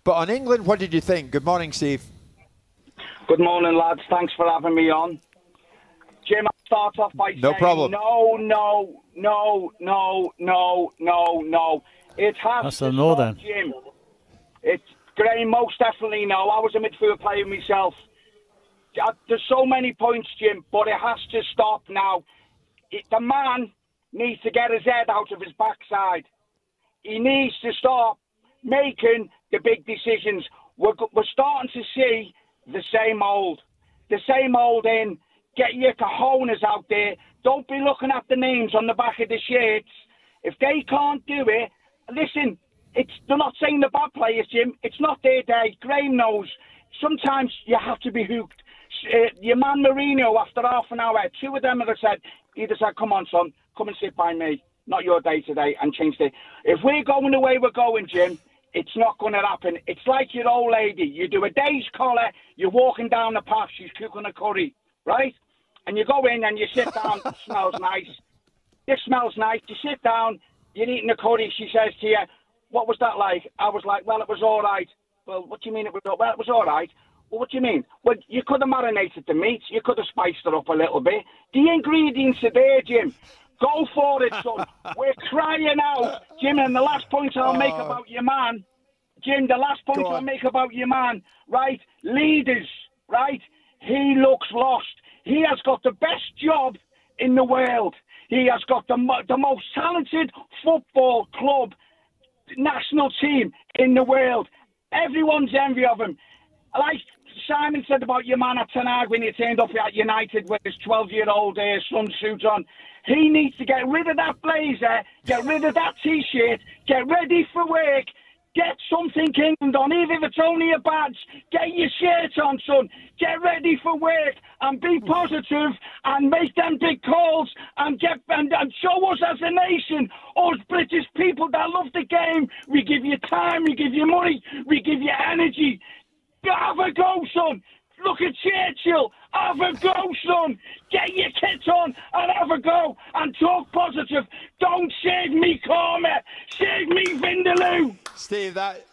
But on England, what did you think? Good morning, Steve. Good morning, lads. Thanks for having me on. Jim, I'll start off by saying problem. no. It has That's to a no, stop, then. Jim. It's Graham, most definitely no. I was a midfield player myself. There's so many points, Jim, but it has to stop now. The man needs to get his head out of his backside. He needs to stop making the big decisions. We're starting to see the same old in. Get your cojones out there. Don't be looking at the names on the back of the shirts. If they can't do it, listen, they're not saying the bad players, Jim. It's not their day. Graham knows. Sometimes you have to be hooked. Your man Mourinho, after half an hour, two of them either said, come on, son, come and sit by me. Not your day today, and change it. If we're going the way we're going, Jim, it's not going to happen. It's like your old lady. You do a day's collar, you're walking down the path, she's cooking a curry, right? And you go in and you sit down, it smells nice. This smells nice. You sit down, you're eating a curry, she says to you, what was that like? I was like, well, it was all right. Well, what do you mean it was all right? Well, it was all right. Well, what do you mean? Well, you could have marinated the meat. You could have spiced it up a little bit. The ingredients are there, Jim. Go for it, son. We're crying out. Jim, and the last point I'll make about your man, Jim, right? Leaders, right? He looks lost. He has got the best job in the world. He has got the most talented football club, national team in the world. Everyone's envy of him. Like Simon said about your man at Ten Hag when he turned up at United with his 12-year-old sun suit on. He needs to get rid of that blazer, get rid of that T-shirt, get ready for work, get something England on, even if it's only a badge. Get your shirt on, son. Get ready for work and be positive and make them big calls and show us as a nation, us British people that love the game. We give you time, we give you money, we give you energy. Have a go, son. Look at Churchill. Have a go, son. Get your kit on and have a go. And talk positive. Don't save me, Karma. Save me, Vindaloo. Steve, that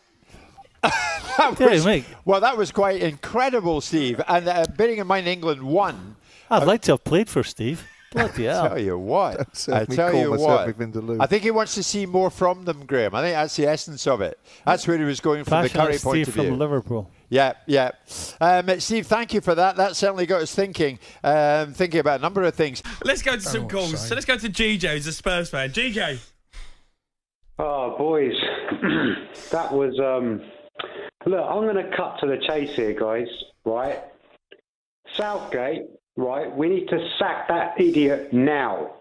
was quite incredible, Steve. And bearing in mind England won. I'd like to have played for Steve. Bloody hell. I tell you what. I think he wants to see more from them, Graham. I think that's the essence of it. That's where he was going from the Curry point of view. From Liverpool. Yeah. Steve, thank you for that. That certainly got us thinking about a number of things. Let's go to some calls. So let's go to GJ, who's a Spurs fan. GJ. Oh, boys. That was... Look, I'm going to cut to the chase here, guys, right? Southgate, right? We need to sack that idiot now,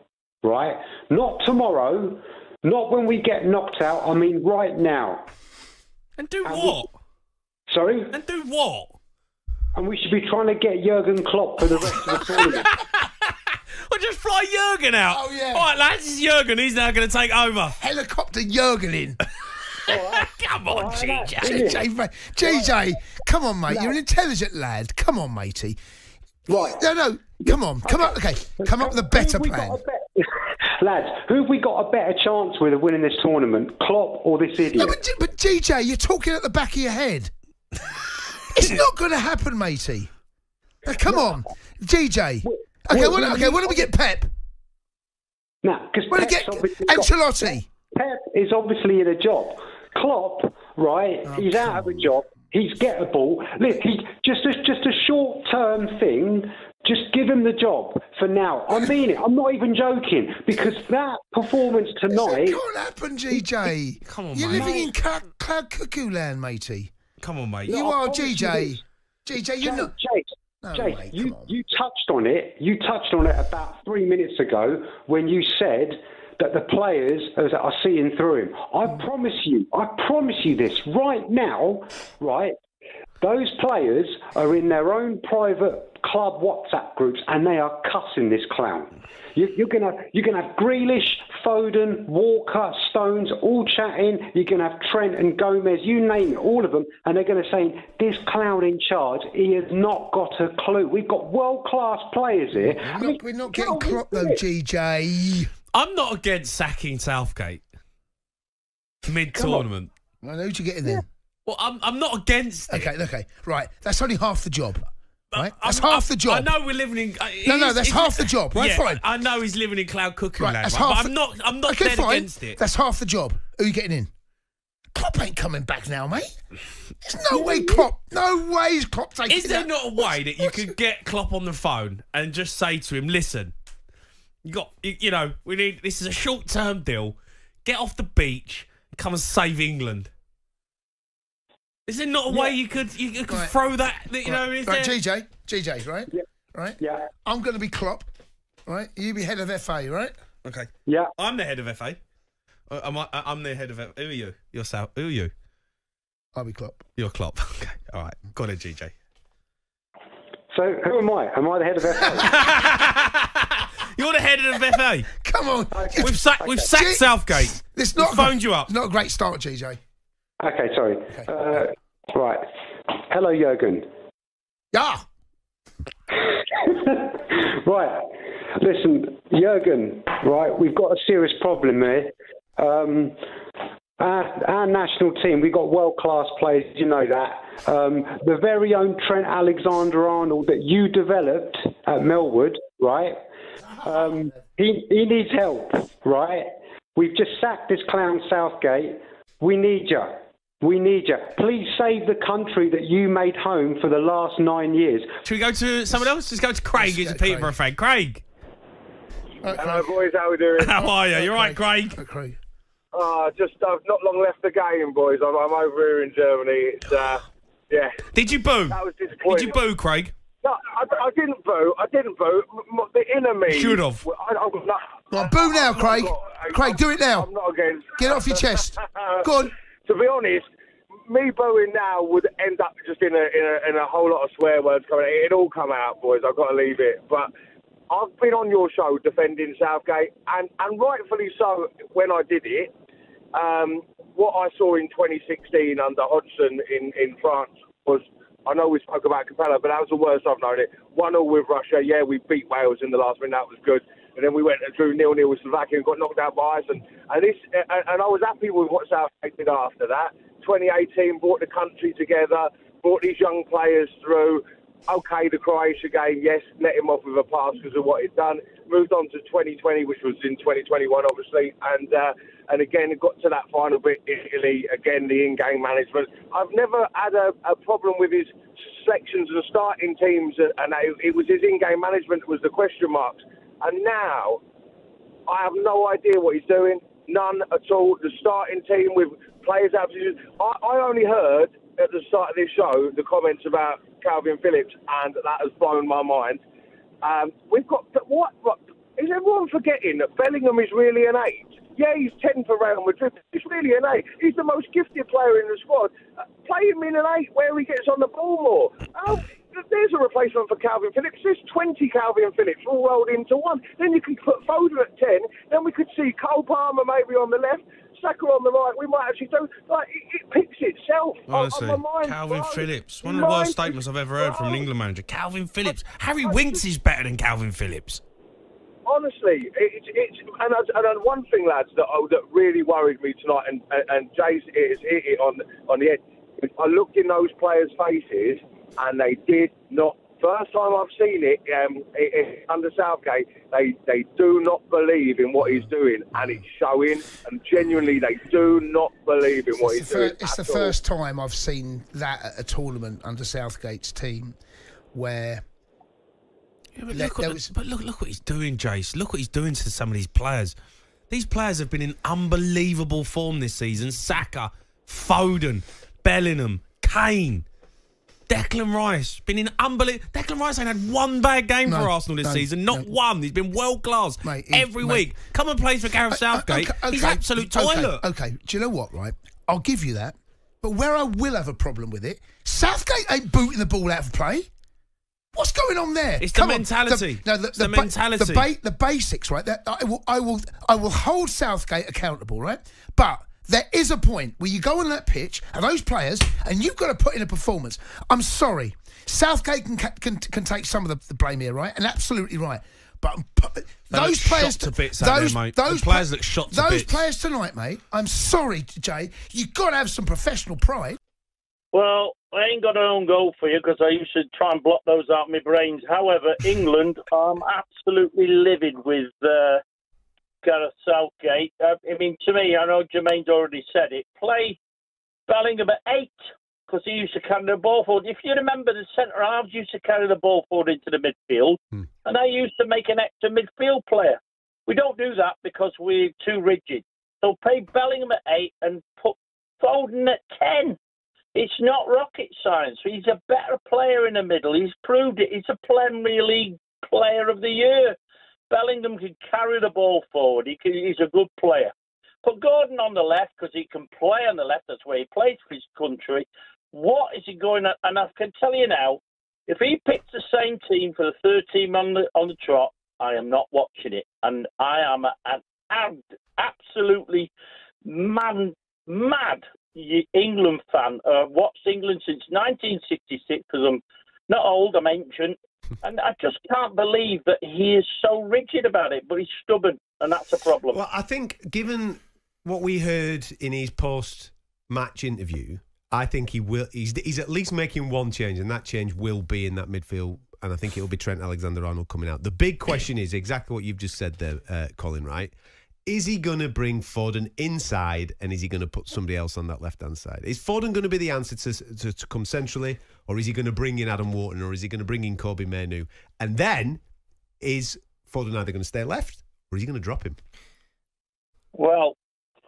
right? Not tomorrow, not when we get knocked out. I mean, right now. And do what? Sorry? And do what? And we should be trying to get Jurgen Klopp for the rest of the tournament. Well, just fly Jurgen out. Oh, yeah. All right, lads, this is Jurgen. He's now going to take over. Helicopter Jurgen in. Come on, GJ, come on, mate. You're an intelligent lad. Come on, matey. Right. No. Come on. Come up. Okay. Come up with a better plan. Lads, who have we got a better chance with of winning this tournament? Klopp or this idiot? No, but GJ, you're talking at the back of your head. It's not going to happen, matey. Now, come on, GJ. Okay, why don't we get Pep? No, because why don't we get Ancelotti? Pep is obviously in a job. Klopp, right? He's out of a job. He's gettable. Look, just a short-term thing. Just give him the job for now. I mean it. I'm not even joking because that performance tonight. It can't happen, GJ. Come on, You're mate. living in cloud cuckoo land, matey. Come on, mate. You are, GJ. GJ, you're not. Jake, you touched on it. You touched on it about 3 minutes ago when you said that the players are seeing through him. I promise you this right now, right? Those players are in their own private club WhatsApp groups and they are cussing this clown. You're gonna have Grealish, Foden, Walker, Stones all chatting. You're gonna have Trent and Gomez, you name it, all of them, and they're gonna say this clown in charge. He has not got a clue. We've got world-class players here. We're not getting Klopp though, GJ. I'm not against sacking Southgate mid-tournament. I know what you're getting there. Well, I'm not against it. Okay, right. That's only half the job. Right? That's half the job. I know we're living in... No, that's half the job, right? Yeah, fine. I know he's living in cloud cuckoo land, that's right? half But I'm not dead against it. That's half the job. Who are you getting in? Klopp ain't coming back now, mate. There's no way Klopp... No way is Klopp taking... Is there not a way that you could get Klopp on the phone and just say to him, listen, we need... This is a short-term deal. Get off the beach and come and save England. Is there not a way you could throw that? Right, GJ, right? Yeah. Right. Yeah. I'm going to be Klopp, right? You be head of FA, right? Okay. Yeah. I'm the head of FA. I'm the head of FA. Who are you? You're Sal. Who are you? I'll be Klopp. You're Klopp. Okay. All right. Got it, GJ. So who am I? Am I the head of FA? You're the head of FA. Come on. Okay. We've sacked Southgate. It's not phoned you up. It's not a great start, GJ. Okay, sorry. Okay. Right. Hello, Jurgen. Yeah. Right. Listen, Jurgen, right, we've got a serious problem here. Our national team, we've got world-class players, you know that. The very own Trent Alexander-Arnold that you developed at Melwood, right? He needs help, right? We've just sacked this clown Southgate. We need you. We need you. Please save the country that you made home for the last 9 years. Should we go to someone else? Let's go to Craig, who's a Peterborough fan. Craig. Hello, boys. How we doing? How are you? You all right, Craig? Craig. I've not long left the game, boys. I'm over here in Germany. It's, yeah. Did you boo? That was disappointing. Did you boo, Craig? No, I didn't vote. The inner me. Should have. Right, boo now, Craig. Craig, do it now. I'm not against. Get it off your chest. Go on. To be honest, me booing now would end up just in a whole lot of swear words coming out. It'd all come out, boys. I've got to leave it. But I've been on your show defending Southgate, and rightfully so when I did it. What I saw in 2016 under Hodgson in France was, I know we spoke about Capella, but that was the worst I've known it. 1-0 with Russia. Yeah, we beat Wales in the last minute. That was good. And then we went and drew 0-0 with Slovakia and got knocked out by Iceland. And I was happy with what Southgate did after that. 2018 brought the country together, brought these young players through. Okay, the Croatia game, yes, let him off with a pass because of what he'd done. Moved on to 2020, which was in 2021, obviously, and again, it got to that final bit in Italy. Again, the in-game management. I've never had a problem with his selections and starting teams, and it was his in-game management that was the question marks. And now, I have no idea what he's doing. None at all. The starting team with players out of position. I only heard at the start of this show the comments about Calvin Phillips, and that has blown my mind. We've got what is everyone forgetting that Bellingham is really an 8? Yeah, he's 10 for Real Madrid. He's really an 8. He's the most gifted player in the squad. Play him in an 8 where he gets on the ball more. Oh, there's a replacement for Calvin Phillips. There's 20 Calvin Phillips all rolled into one. Then you can put Foden at 10. Then we could see Cole Palmer maybe on the left, Saka on the right. We might actually do it picks itself. Honestly, on my mind, Calvin Phillips, one of the worst statements I've ever heard from an England manager. Calvin Phillips, Harry Winks is better than Calvin Phillips. Honestly, and one thing, lads, that really worried me tonight, and Jay's hit it on the head. I looked in those players' faces, and they did not. First time I've seen it under Southgate, they do not believe in what he's doing, and it's showing. And genuinely, they do not believe in what he's doing. It's the first time I've seen that at a tournament under Southgate's team, where. Yeah, but look what he's doing, Jace. Look what he's doing to some of these players. These players have been in unbelievable form this season. Saka, Foden, Bellingham, Kane, Declan Rice. Been in unbelievable. Declan Rice ain't had one bad game for Arsenal this season. Not one. He's been world class every week. Come and play for Gareth Southgate. He's absolute toilet. Okay, do you know what, right? I'll give you that. But where I will have a problem with it, Southgate ain't booting the ball out of play. What's going on there? It's the mentality. The mentality. The basics, right? I will hold Southgate accountable, right? But there is a point where you go on that pitch and those players, and you've got to put in a performance. I'm sorry, Southgate can take some of the blame here, right? And absolutely right. But those players, those players look shot to bits. Those players tonight, mate. I'm sorry, Jay. You've got to have some professional pride. Well, I ain't got an own goal for you because I used to try and block those out of my brains. However, England, I'm absolutely livid with Gareth Southgate. I mean, to me, I know Jermaine's already said it. Play Bellingham at 8 because he used to carry the ball forward. If you remember, the centre halves used to carry the ball forward into the midfield, and they used to make an extra midfield player. We don't do that because we're too rigid. So play Bellingham at 8 and put Foden at 10. It's not rocket science. He's a better player in the middle. He's proved it. He's a Premier League Player of the Year. Bellingham can carry the ball forward. He's a good player. Put Gordon on the left because he can play on the left. That's where he plays for his country. What is he going at? And I can tell you now, if he picks the same team for the third team on the trot, I am not watching it. And I am an absolutely mad England fan. Watched England since 1966 because I'm not old, I'm ancient. And I just can't believe that he is so rigid about it, but he's stubborn, and that's a problem. Well, I think given what we heard in his post-match interview, I think he will. He's at least making one change, and that change will be in that midfield, and I think it'll be Trent Alexander-Arnold coming out. The big question is exactly what you've just said there, Colin, right? Is he going to bring Foden inside, and is he going to put somebody else on that left-hand side? Is Foden going to be the answer to come centrally, or is he going to bring in Adam Wharton, or is he going to bring in Kobe Mainoo? And then, is Foden either going to stay left, or is he going to drop him? Well,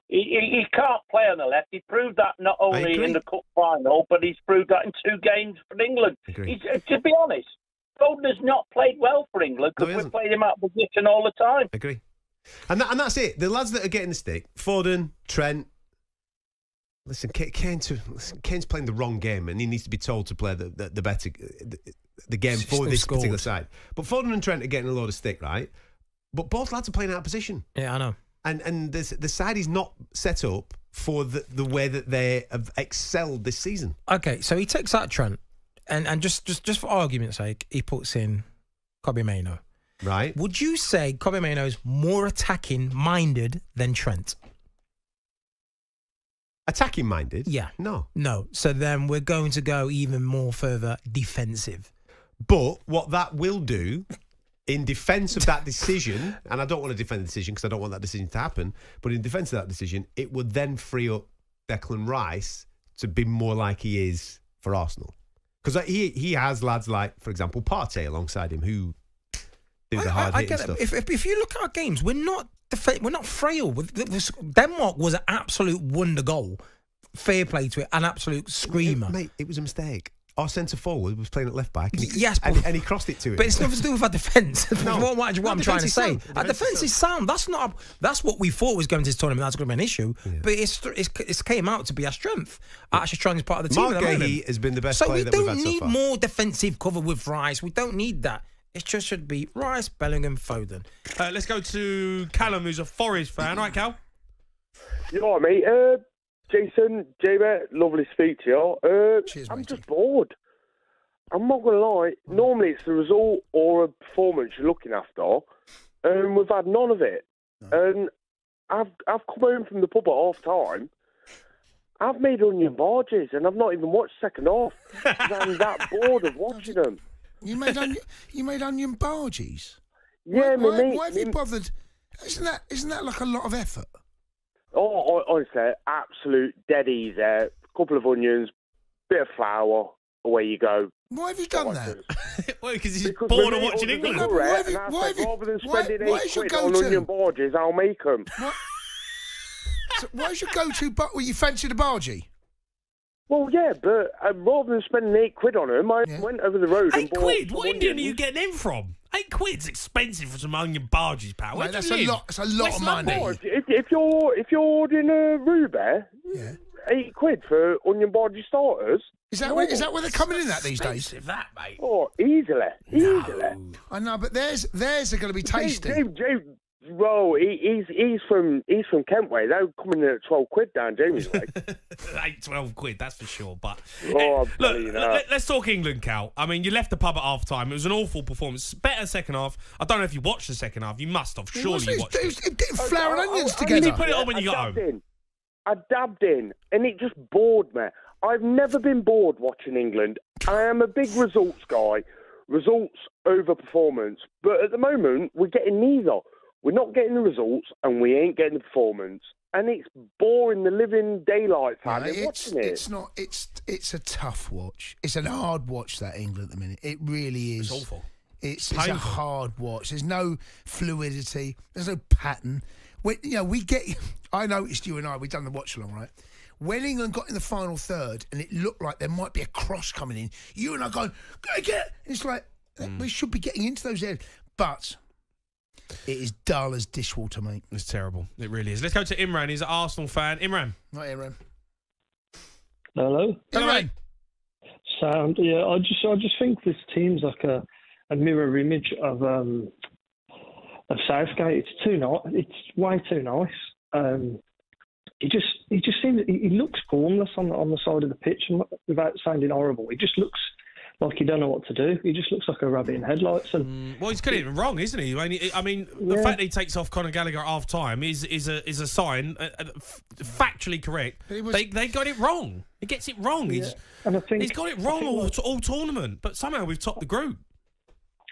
he can't play on the left. He proved that not only in the Cup final, but he's proved that in 2 games for England. To be honest, Foden has not played well for England because we've played him out of position all the time. Agree. And that's it. The lads that are getting the stick, Foden, Trent. Listen, Kane's playing the wrong game, and he needs to be told to play the better the game for this particular side. But Foden and Trent are getting a load of stick, right? But both lads are playing out of position. Yeah, I know. And the side is not set up for the way that they have excelled this season. Okay, so he takes out Trent, and just for argument's sake, he puts in Kobe Mainoo. Right. Would you say Kobe Mainoo is more attacking-minded than Trent? Attacking-minded? Yeah. No. So then we're going to go even more further defensive. But what that will do in defence of that decision, and I don't want to defend the decision because I don't want that decision to happen, but in defence of that decision, it would then free up Declan Rice to be more like he is for Arsenal. Because he has lads like, for example, Partey alongside him who do the hard hitting stuff. If you look at our games, we're not frail. Denmark was an absolute wonder goal. Fair play to it, an absolute screamer. Mate, it was a mistake. Our centre forward was playing at left back, and he crossed it to it. But it's nothing to do with our defence. what I'm trying to say. Our defence is sound. That's what we thought was going to this tournament. That's going to be an issue. Yeah. But it's came out to be our strength. Our strongest part of the team. Mark Gahey has been the best player that we've had so far. So we don't need more defensive cover with Rice. We don't need that. It just should be Rice, Bellingham, Foden. Let's go to Callum, who's a Forest fan. Right, Cal? You know what, mate? Jason, J-Mate, lovely to speak to you. Cheers, I'm just bored. I'm not going to lie. Normally it's the result or a performance you're looking after, and we've had none of it. No. And I've come home from the pub at half-time. I've made onion barges, and I've not even watched second half because I'm that bored of watching them. You made onion barges? Yeah, why have you bothered? Isn't that like a lot of effort? Oh, honestly, absolute dead easy. A couple of onions, bit of flour, away you go. Why have you done that? Well, because he's bored of watching England. Rather than spending £8 on onion barges, I'll make them. So why's your go-to? Well, you fancy the bargie? Well, yeah, but rather than spending £8 on them, I went over the road and bought £8? What Indian are you getting them from? £8's expensive for some onion barges, pal. Mate, that's a lot. It's a lot of money. If you're ordering a Ruby, £8 for onion barge starters. Is that where they're coming in at these days? That, mate. Oh, easily. I know, but theirs are going to be tasty. Well, he's from Kent way. They're coming in at £12 down Jamie's way. Ain't £12, that's for sure. But look, let's talk England, Cal. I mean, you left the pub at half time. It was an awful performance. Better second half. I don't know if you watched the second half. You must have. Surely you watched it. Getting flour and onions together. You put it on when you got home. I dabbed in, and it just bored me. I've never been bored watching England. I am a big results guy. Results over performance. But at the moment, we're getting neither. We're not getting the results, and we ain't getting the performance. And it's boring the living daylights out of watching it. It's not. It's a tough watch. It's a hard watch, that England at the minute. It really is. It's awful. It's a hard watch. There's no fluidity. There's no pattern. We get. I noticed you and I. We've done the watch along, right? When England got in the final third, and it looked like there might be a cross coming in, you and I going, get it. It's like we should be getting into those areas, but it is dull as dishwater, mate. It's terrible. It really is. Let's go to Imran. He's an Arsenal fan. Imran. Not Imran. Hello. Imran. Sound. Yeah, I just think this team's like a mirror image of Southgate. It's too nice. It's way too nice. He just seems he looks formless on the side of the pitch, and without sounding horrible, he just looks like he don't know what to do. He just looks like a rabbit in headlights. And well, he's getting it wrong, isn't he? I mean, the fact that he takes off Conor Gallagher at half time is a sign, factually correct. They got it wrong. He gets it wrong. Yeah. And I think he's got it wrong all tournament, but somehow we've topped the group.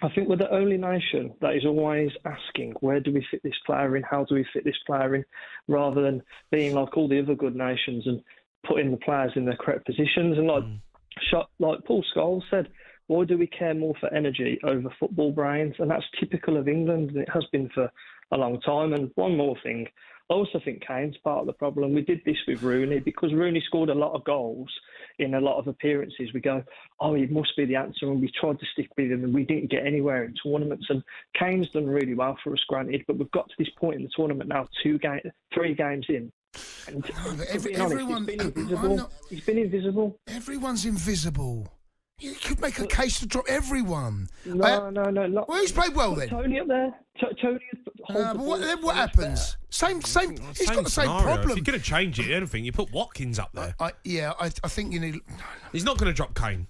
I think we're the only nation that is always asking, where do we fit this player in? How do we fit this player in? Rather than being like all the other good nations and putting the players in their correct positions. And like Paul Scholes said, why do we care more for energy over football brains? And that's typical of England, and it has been for a long time. And one more thing, I also think Kane's part of the problem. We did this with Rooney because Rooney scored a lot of goals in a lot of appearances. We go, oh, he must be the answer, and we tried to stick with him, and we didn't get anywhere in tournaments. And Kane's done really well for us, granted, but we've got to this point in the tournament now, 3 games in. And he's been invisible. Everyone's invisible. You could make a case to drop everyone. No. Well, who's played well then? Tony up there. Tony. What happens? Same. He's got the same problem. If you're going to change it, anything, you put Watkins up there. I think you need. He's not going to drop Kane.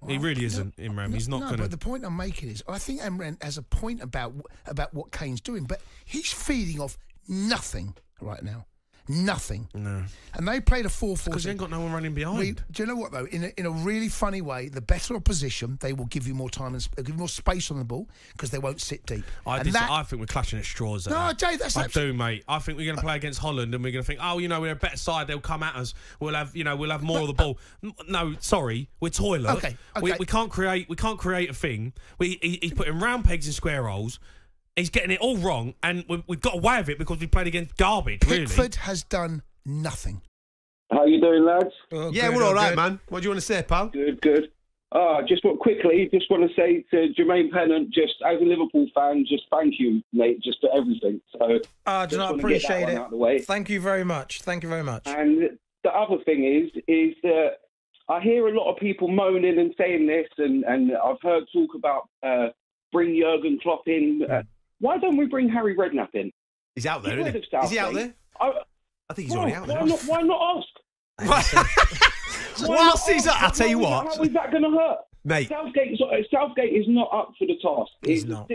He really isn't, Imran. He's not going to. But the point I'm making is, I think Imran has a point about what Kane's doing, but he's feeding off nothing right now. Nothing. No. And they played a 4-4. Because you ain't got no one running behind. Do you know what, though? In a really funny way, the better opposition, they will give you more time and give you more space on the ball because they won't sit deep. I think we're clutching at straws there. No, Jay, that's... I do, mate. I think we're going to play against Holland and we're going to think, we're a better side, they'll come at us, we'll have more of the ball. No, sorry, we're toilet. Okay. We can't create a thing. He's putting round pegs in square holes. He's getting it all wrong, and we've got away with it because we played against garbage, really. Pickford has done nothing. How you doing, lads? We're all right, man. What do you want to say, pal? Good. Just want to say to Jermaine Pennant, just as a Liverpool fan, just thank you, mate, just for everything. So, I appreciate it. Thank you very much. And the other thing is that I hear a lot of people moaning and saying this, and I've heard talk about bring Jurgen Klopp in. Why don't we bring Harry Redknapp in? He's out there, isn't he? Is he out there? I think he's already out there. Why not ask? I'll tell you what. How is that going to hurt? Mate. Southgate is not up for the task. He's not.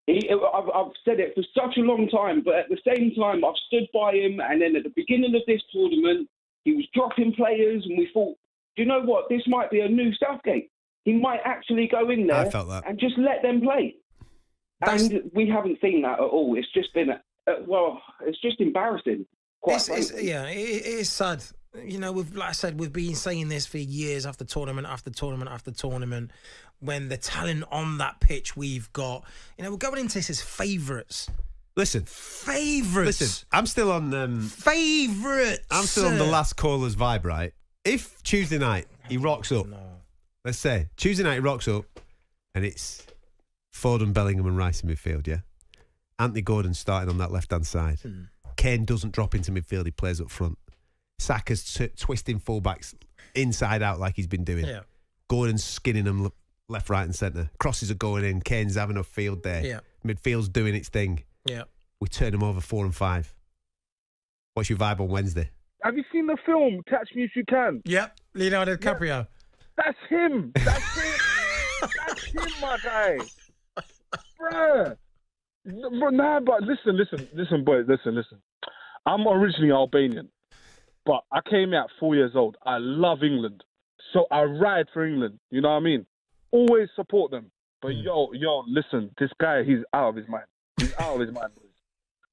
I've said it for such a long time, but at the same time, I've stood by him, and then at the beginning of this tournament, he was dropping players, and we thought, do you know what? This might be a new Southgate. He might actually go in there and just let them play. And we haven't seen that at all. It's just been, it's just embarrassing. It is sad. We've been saying this for years after tournament after tournament after tournament. When the talent on that pitch we've got, we're going into this as favourites. Listen, I'm still on favourites. I'm still on the last caller's vibe, right? If Tuesday night he rocks up, let's say Tuesday night he rocks up, and it's Foden, Bellingham and Rice in midfield, yeah? Anthony Gordon starting on that left-hand side. Kane doesn't drop into midfield, he plays up front. Saka's twisting fullbacks inside out like he's been doing. Yeah. Gordon's skinning them left, right and centre. Crosses are going in, Kane's having a field there. Yeah. Midfield's doing its thing. Yeah. We turn them over 4 and 5. What's your vibe on Wednesday? Have you seen the film Catch Me If You Can? Yep, Leonardo DiCaprio. Yeah. That's him, my guy. Bruh. But listen, boys, listen. I'm originally Albanian. but I came here at 4 years old. I love England. So I ride for England. You know what I mean? Always support them. But yo, listen, this guy, he's out of his mind. He's out of his mind.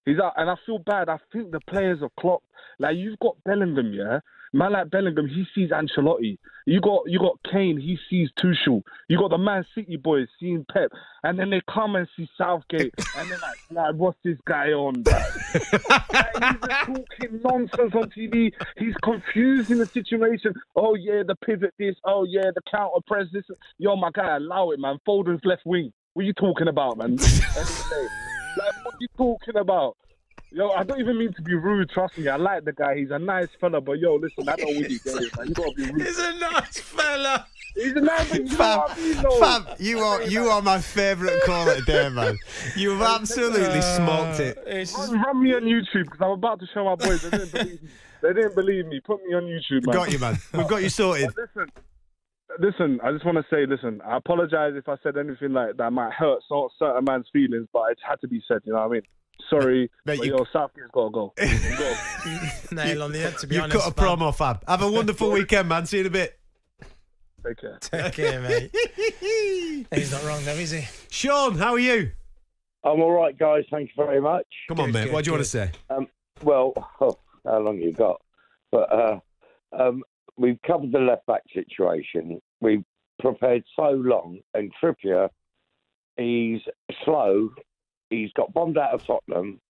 He's out, and I feel bad. I think the players are clocked. Like, you've got Bellingham, yeah? Man like Bellingham, he sees Ancelotti. You got Kane, he sees Tuchel. You got the Man City boys seeing Pep. And then they come and see Southgate. And they're like, what's this guy on? He's just talking nonsense on TV. He's confusing the situation. Oh, yeah, the pivot this. Oh, yeah, the counter press this. Yo, my guy, allow it, man. Foden's left wing. What are you talking about, man? Like, what are you talking about? Yo, I don't even mean to be rude, trust me. I like the guy. He's a nice fella, but yo, listen, I don't really get it, man. You gotta be rude. He's a nice fella. He's a nice fella. Fab, you are my favourite caller today, man. You've absolutely smoked it. Run me on YouTube, because I'm about to show my boys. They didn't believe me. Put me on YouTube, man. Got you, man. We've got you sorted. Listen, I just want to say, I apologise if I said anything like that might hurt certain man's feelings, but it had to be said, you know what I mean? Sorry, but Southgate's got to go. Nail on the head, to be honest. You've got a promo, Fab. Have a wonderful weekend, man. See you in a bit. Take care. Take care, mate. He's not wrong, though, is he? Sean, how are you? I'm all right, guys. Thank you very much. Come on, mate. What do you want to say? Well, how long you got? But we've covered the left-back situation. We've prepared so long, and Trippier, he's slow. He's got bombed out of Tottenham.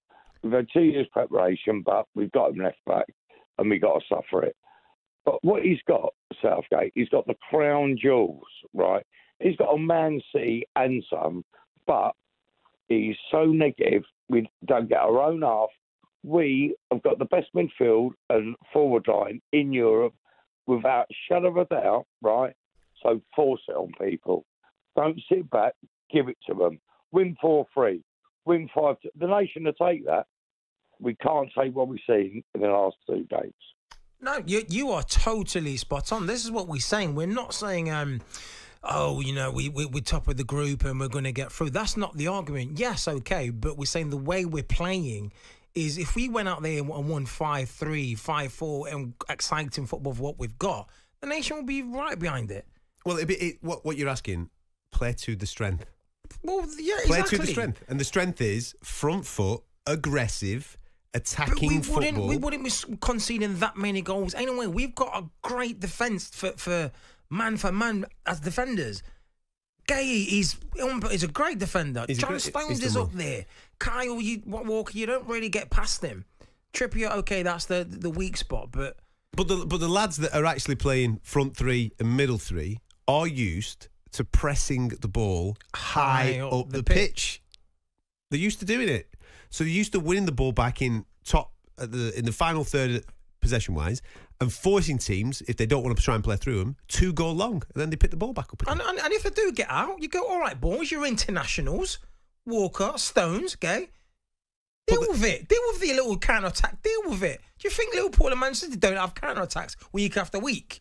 We've had 2 years preparation, but we've got him left back, and we've got to suffer it. But what he's got, Southgate, he's got the crown jewels, right? He's got a Man City and some, but he's so negative. We don't get our own half. We have got the best midfield and forward line in Europe without a shadow of a doubt, right? So force it on people. Don't sit back. Give it to them. Win 4-3. Win 5. The nation will take that. We can't take what we've seen in the last 2 games. No, you are totally spot on. This is what we're saying. We're not saying, we're top of the group and we're going to get through. That's not the argument. Yes, okay, but we're saying the way we're playing is if we went out there and won 5-3, 5-4 and exciting football for what we've got, the nation will be right behind it. Well, what you're asking, play to the strength. Well, yeah, play exactly. to the strength. And the strength is front foot, aggressive, attacking football. We wouldn't be conceding that many goals anyway. We've got a great defence for man as defenders. Gay is a great defender. John Stones is up there. Kyle Walker, you don't really get past him. Trippier, okay, that's the weak spot, but the lads that are actually playing front three and middle three are used to pressing the ball high up the pitch. They're used to doing it. So they're used to winning the ball back in the final third possession wise and forcing teams, if they don't want to try and play through them, to go long, and then they pick the ball back up again. And if they do get out, you go, all right, boys, you're internationals. Walker, Stones, okay? Deal with it. Deal with the little counter-attack. Deal with it. Do you think Liverpool and Manchester City don't have counter-attacks week after week?